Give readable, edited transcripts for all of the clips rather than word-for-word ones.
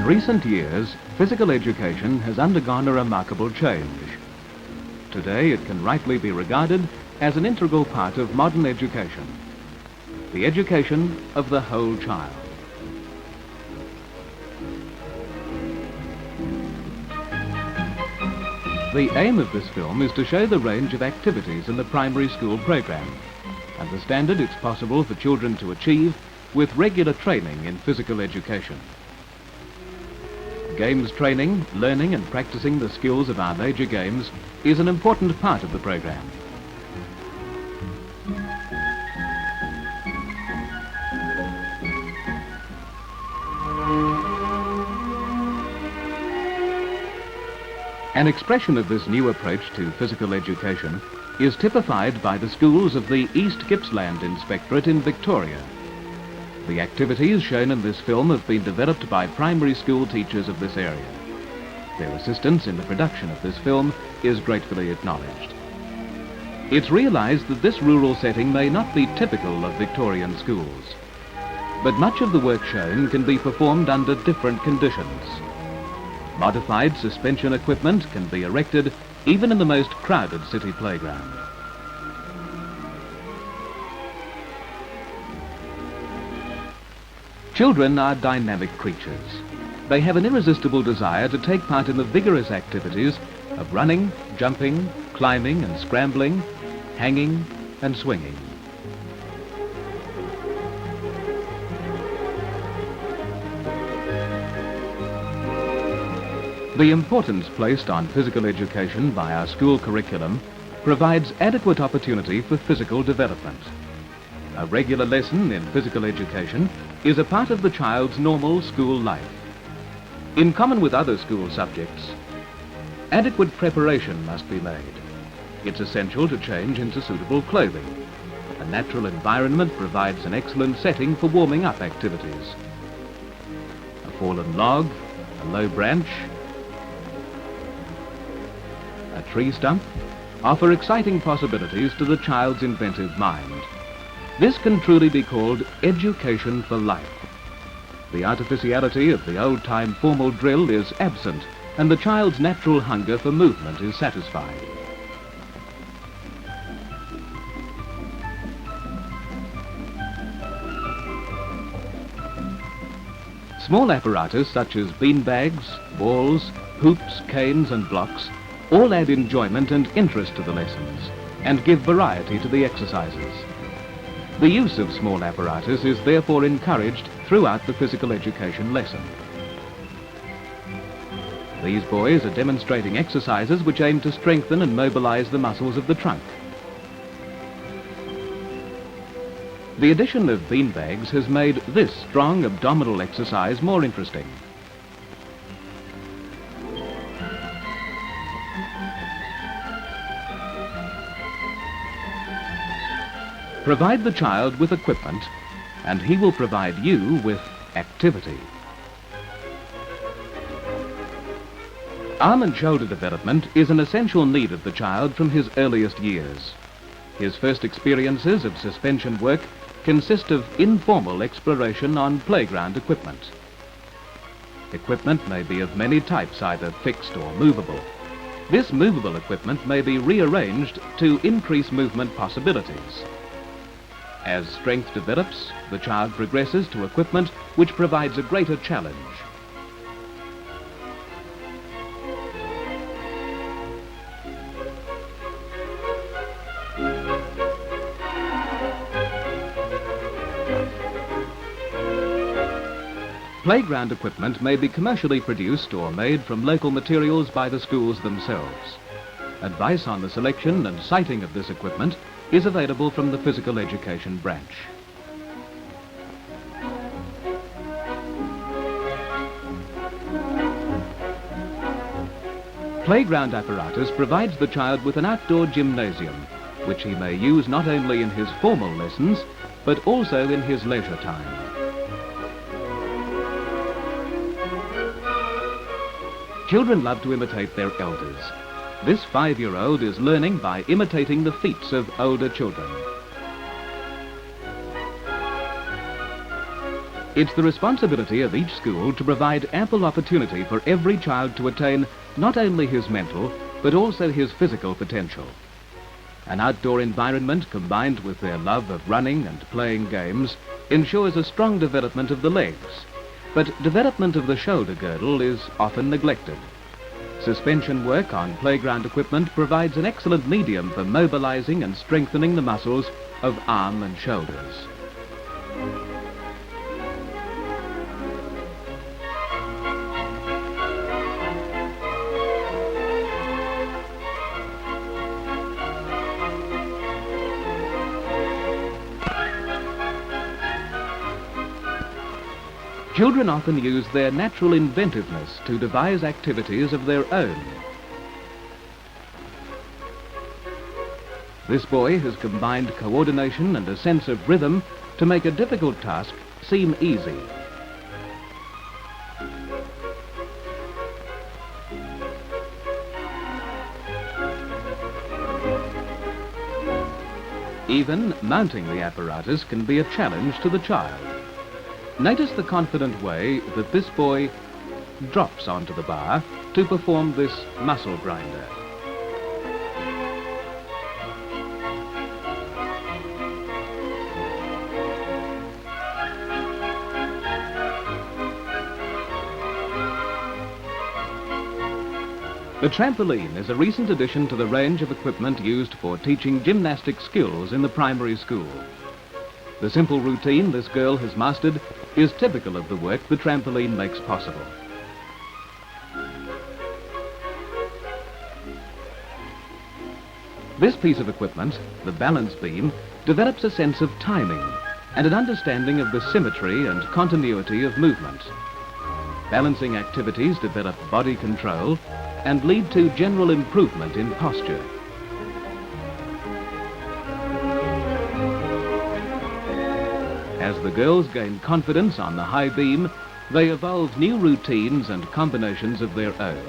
recent years, physical education has undergone a remarkable change. Today, it can rightly be regarded as an integral part of modern education, the education of the whole child. The aim of this film is to show the range of activities in the primary school program and the standard it's possible for children to achieve with regular training in physical education. Games training, learning and practicing the skills of our major games is an important part of the program. An expression of this new approach to physical education is typified by the schools of the East Gippsland Inspectorate in Victoria. The activities shown in this film have been developed by primary school teachers of this area. Their assistance in the production of this film is gratefully acknowledged. It's realised that this rural setting may not be typical of Victorian schools, but much of the work shown can be performed under different conditions. Modified suspension equipment can be erected even in the most crowded city playground. Children are dynamic creatures. They have an irresistible desire to take part in the vigorous activities of running, jumping, climbing and scrambling, hanging and swinging. The importance placed on physical education by our school curriculum provides adequate opportunity for physical development. A regular lesson in physical education is a part of the child's normal school life. In common with other school subjects, adequate preparation must be made. It's essential to change into suitable clothing. A natural environment provides an excellent setting for warming up activities. A fallen log, a low branch, a tree stump offer exciting possibilities to the child's inventive mind. This can truly be called education for life. The artificiality of the old-time formal drill is absent, and the child's natural hunger for movement is satisfied. Small apparatus such as beanbags, balls, hoops, canes and blocks all add enjoyment and interest to the lessons and give variety to the exercises. The use of small apparatus is therefore encouraged throughout the physical education lesson. These boys are demonstrating exercises which aim to strengthen and mobilize the muscles of the trunk. The addition of beanbags has made this strong abdominal exercise more interesting. Provide the child with equipment, and he will provide you with activity. Arm and shoulder development is an essential need of the child from his earliest years. His first experiences of suspension work consist of informal exploration on playground equipment. Equipment may be of many types, either fixed or movable. This movable equipment may be rearranged to increase movement possibilities. As strength develops, the child progresses to equipment which provides a greater challenge. Playground equipment may be commercially produced or made from local materials by the schools themselves. Advice on the selection and siting of this equipment is available from the physical education branch. Playground apparatus provides the child with an outdoor gymnasium, which he may use not only in his formal lessons, but also in his leisure time. Children love to imitate their elders. This 5-year-old is learning by imitating the feats of older children. It's the responsibility of each school to provide ample opportunity for every child to attain not only his mental, but also his physical potential. An outdoor environment combined with their love of running and playing games ensures a strong development of the legs, but development of the shoulder girdle is often neglected. Suspension work on playground equipment provides an excellent medium for mobilizing and strengthening the muscles of arm and shoulders. Children often use their natural inventiveness to devise activities of their own. This boy has combined coordination and a sense of rhythm to make a difficult task seem easy. Even mounting the apparatus can be a challenge to the child. Notice the confident way that this boy drops onto the bar to perform this muscle grinder. The trampoline is a recent addition to the range of equipment used for teaching gymnastic skills in the primary school. The simple routine this girl has mastered is typical of the work the trampoline makes possible. This piece of equipment, the balance beam, develops a sense of timing and an understanding of the symmetry and continuity of movement. Balancing activities develop body control and lead to general improvement in posture. As the girls gain confidence on the high beam, they evolve new routines and combinations of their own.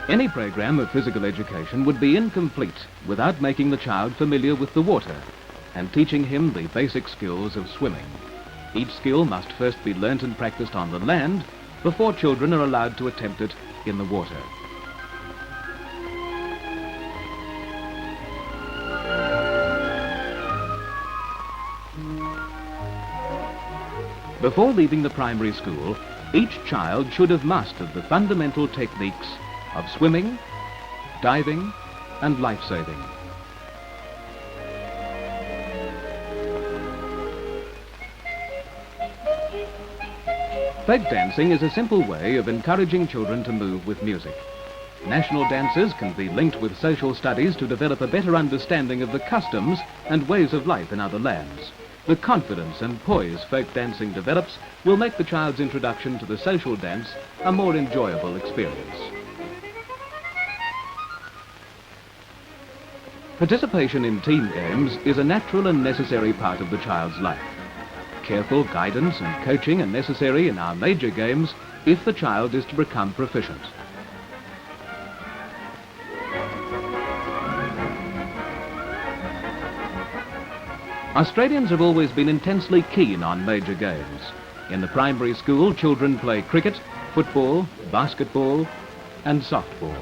Any program of physical education would be incomplete without making the child familiar with the water and teaching him the basic skills of swimming. Each skill must first be learnt and practiced on the land before children are allowed to attempt it in the water. Before leaving the primary school, each child should have mastered the fundamental techniques of swimming, diving, and life-saving. Folk dancing is a simple way of encouraging children to move with music. National dances can be linked with social studies to develop a better understanding of the customs and ways of life in other lands. The confidence and poise folk dancing develops will make the child's introduction to the social dance a more enjoyable experience. Participation in team games is a natural and necessary part of the child's life. Careful guidance and coaching are necessary in our major games if the child is to become proficient. Australians have always been intensely keen on major games. In the primary school, children play cricket, football, basketball, and softball.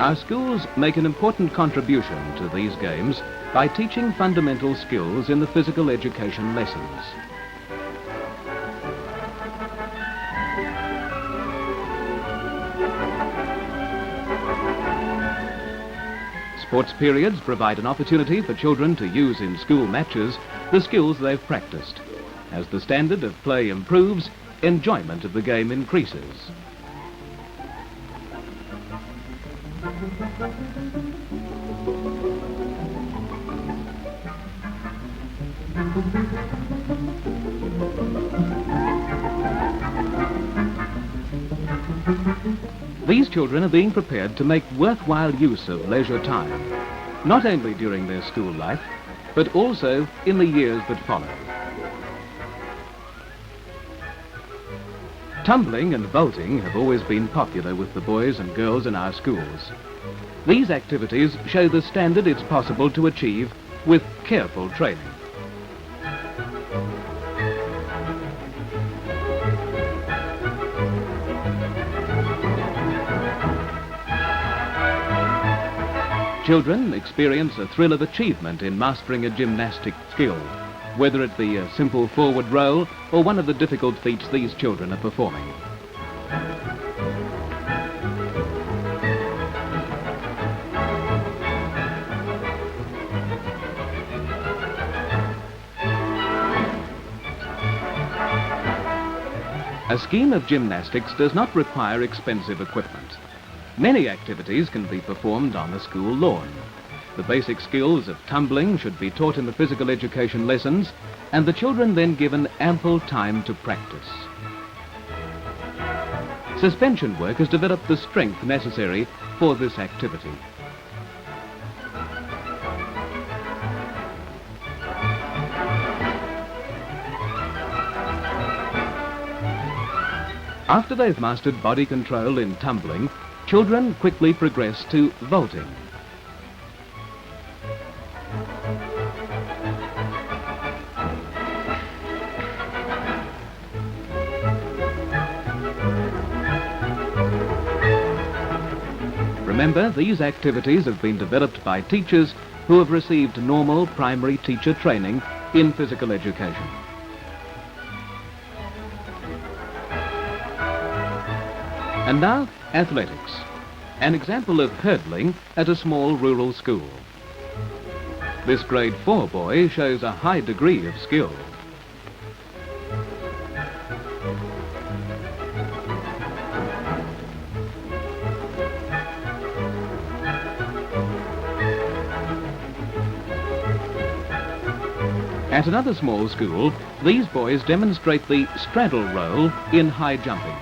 Our schools make an important contribution to these games by teaching fundamental skills in the physical education lessons. Sports periods provide an opportunity for children to use in school matches the skills they've practiced. As the standard of play improves, enjoyment of the game increases. These children are being prepared to make worthwhile use of leisure time, not only during their school life, but also in the years that follow. Tumbling and vaulting have always been popular with the boys and girls in our schools. These activities show the standard it's possible to achieve with careful training. Children experience a thrill of achievement in mastering a gymnastic skill, whether it be a simple forward roll or one of the difficult feats these children are performing. A scheme of gymnastics does not require expensive equipment. Many activities can be performed on the school lawn. The basic skills of tumbling should be taught in the physical education lessons, and the children then given ample time to practice. Suspension work has developed the strength necessary for this activity. After they've mastered body control in tumbling, children quickly progress to vaulting. Remember, these activities have been developed by teachers who have received normal primary teacher training in physical education. And now, athletics. An example of hurdling at a small rural school. This grade 4 boy shows a high degree of skill. At another small school, these boys demonstrate the straddle roll in high jumping.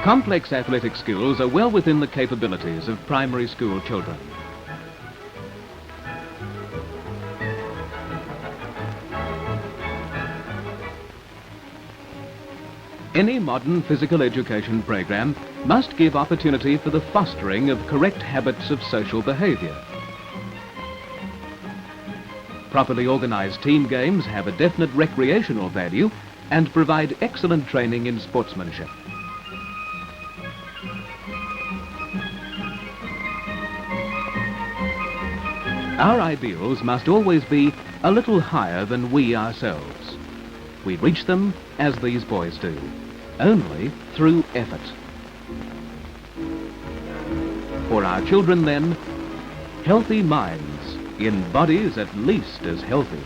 Complex athletic skills are well within the capabilities of primary school children. Any modern physical education program must give opportunity for the fostering of correct habits of social behavior. Properly organized team games have a definite recreational value and provide excellent training in sportsmanship. Our ideals must always be a little higher than we ourselves. We reach them, as these boys do, only through effort. For our children, then, healthy minds in bodies at least as healthy.